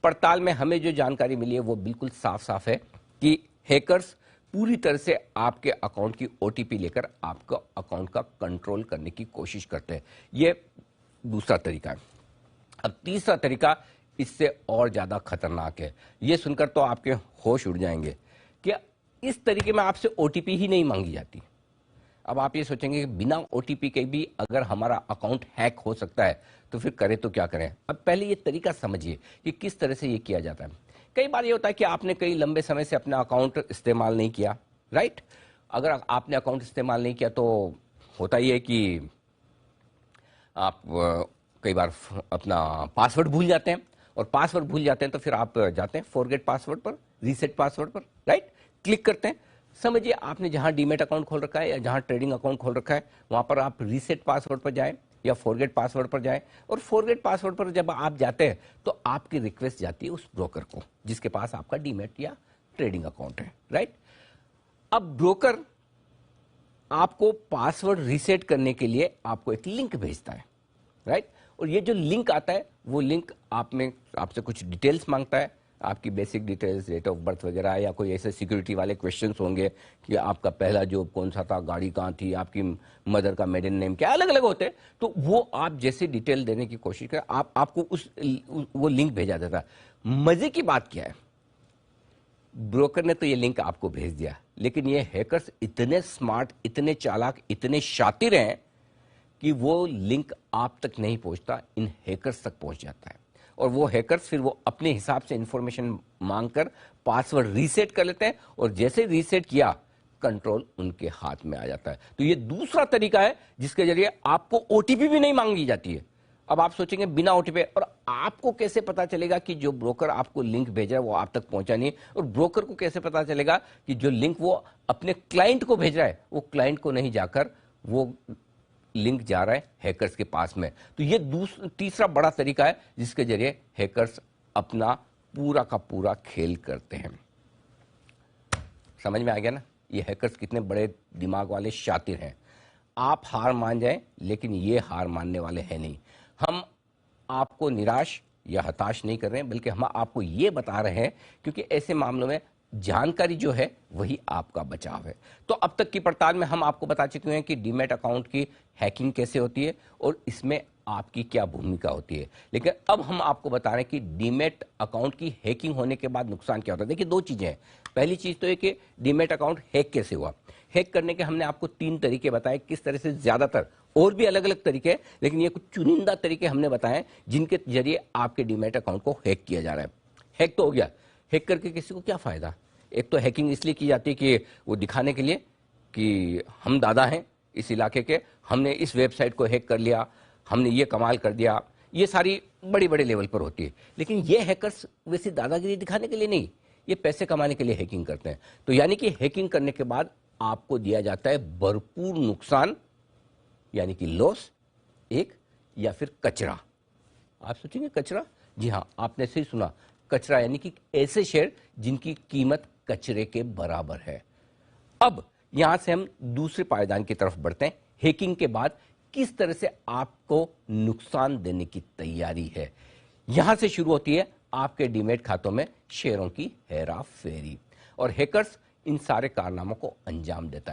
पड़ताल में हमें जो जानकारी मिली है वो बिल्कुल साफ साफ है कि हैकर्स पूरी तरह से आपके अकाउंट की ओटीपी लेकर आपका अकाउंट का कंट्रोल करने की कोशिश करते हैं। ये दूसरा तरीका है। अब तीसरा तरीका इससे और ज्यादा खतरनाक है। ये सुनकर तो आपके होश उड़ जाएंगे कि इस तरीके में आपसे ओटीपी ही नहीं मांगी जाती। अब आप ये सोचेंगे कि बिना ओटीपी के भी अगर हमारा अकाउंट हैक हो सकता है तो फिर करें तो क्या करें। अब पहले ये तरीका समझिए कि किस तरह से ये किया जाता है। कई बार ये होता है कि आपने कई लंबे समय से अपना अकाउंट इस्तेमाल नहीं किया, राइट। अगर आपने अकाउंट इस्तेमाल नहीं किया तो होता ही है कि आप कई बार अपना पासवर्ड भूल जाते हैं, और पासवर्ड भूल जाते हैं तो फिर आप जाते हैं फॉरगेट पासवर्ड पर, रीसेट पासवर्ड पर, राइट, क्लिक करते हैं। समझिए आपने जहां डीमेट अकाउंट खोल रखा है या जहां ट्रेडिंग अकाउंट खोल रखा है वहां पर आप रीसेट पासवर्ड पर जाएं या फॉरगेट पासवर्ड पर जाएं, और फॉरगेट पासवर्ड पर जब आप जाते हैं तो आपकी रिक्वेस्ट जाती है उस ब्रोकर को जिसके पास आपका डीमेट या ट्रेडिंग अकाउंट है, राइट। अब ब्रोकर आपको पासवर्ड रीसेट करने के लिए आपको एक लिंक भेजता है, राइट। और ये जो लिंक आता है वो लिंक आपसे कुछ डिटेल्स मांगता है, आपकी basic details, date of birth वगैरह, या कोई ऐसे सिक्योरिटी वाले क्वेश्चंस होंगे कि आपका पहला जॉब कौन सा था, गाड़ी कहाँ थी, आपकी मदर का मेडन नेम क्या, अलग अलग होते हैं। तो वो आप जैसे डिटेल देने की कोशिश करें आपको वो लिंक भेजा देता है। मजे की बात क्या है, ब्रोकर ने तो ये लिंक आपको भेज दिया, लेकिन ये हैकर्स इतने स्मार्ट, इतने चालाक, इतने शातिर हैं कि वो लिंक आप तक नहीं पहुंचता, इन हैकर्स तक पहुंच जाता है। और वो हैकर्स फिर वो अपने हिसाब से इंफॉर्मेशन मांगकर पासवर्ड रीसेट कर लेते हैं, और जैसे रीसेट किया कंट्रोल उनके हाथ में आ जाता है। तो ये दूसरा तरीका है जिसके जरिए आपको ओटीपी भी नहीं मांगी जाती है। अब आप सोचेंगे बिना ओटीपी, और आपको कैसे पता चलेगा कि जो ब्रोकर आपको लिंक भेजा है वो आप तक पहुंचा नहीं, और ब्रोकर को कैसे पता चलेगा कि जो लिंक वो अपने क्लाइंट को भेज रहा है वो क्लाइंट को नहीं जाकर वो लिंक जा रहा है हैकर्स के पास में। तो ये तीसरा बड़ा तरीका है जिसके जरिए हैकर्स अपना पूरा का पूरा खेल करते हैं। समझ में आ गया ना, ये हैकर्स कितने बड़े दिमाग वाले शातिर हैं। आप हार मान जाएं, लेकिन ये हार मानने वाले हैं नहीं। हम आपको निराश या हताश नहीं कर रहे हैं, बल्कि हम आपको ये बता रहे हैं क्योंकि ऐसे मामलों में जानकारी जो है वही आपका बचाव है। तो अब तक की पड़ताल में हम आपको बता चुके हैं कि डीमैट अकाउंट की हैकिंग कैसे होती है और इसमें आपकी क्या भूमिका होती है। लेकिन अब हम आपको बता रहे हैं कि डीमैट अकाउंट की हैकिंग होने के बाद नुकसान क्या होता है। देखिए, दो चीजें हैं। पहली चीज तो है कि डीमैट अकाउंट हैक कैसे हुआ। हैक करने के हमने आपको 3 तरीके बताए, किस तरह से, ज्यादातर और भी अलग अलग तरीके हैं, लेकिन ये कुछ चुनिंदा तरीके हमने बताए जिनके जरिए आपके डीमैट अकाउंट को हैक किया जा रहा है। हैक तो हो गया, हैक करके किसी को क्या फायदा। एक तो हैकिंग इसलिए की जाती है कि वो दिखाने के लिए कि हम दादा हैं इस इलाके के, हमने इस वेबसाइट को हैक कर लिया, हमने ये कमाल कर दिया। ये सारी बड़ी बड़े लेवल पर होती है। लेकिन ये हैकर्स वैसी दादागिरी दिखाने के लिए नहीं, ये पैसे कमाने के लिए हैकिंग करते हैं। तो यानी कि हैकिंग करने के बाद आपको दिया जाता है भरपूर नुकसान, यानी कि लॉस एक, या फिर कचरा। आप सोचेंगे कचरा? जी हाँ, आपने सही सुना, कचरा, यानी कि ऐसे शेयर जिनकी कीमत कचरे के बराबर है। अब यहां से हम दूसरे पायदान की तरफ बढ़ते हैं। हैकिंग के बाद किस तरह से आपको नुकसान देने की तैयारी है। यहां से शुरू होती है आपके डीमैट खातों में शेयरों की हेरा फेरी, और हैकर्स इन सारे कारनामों को अंजाम देता है।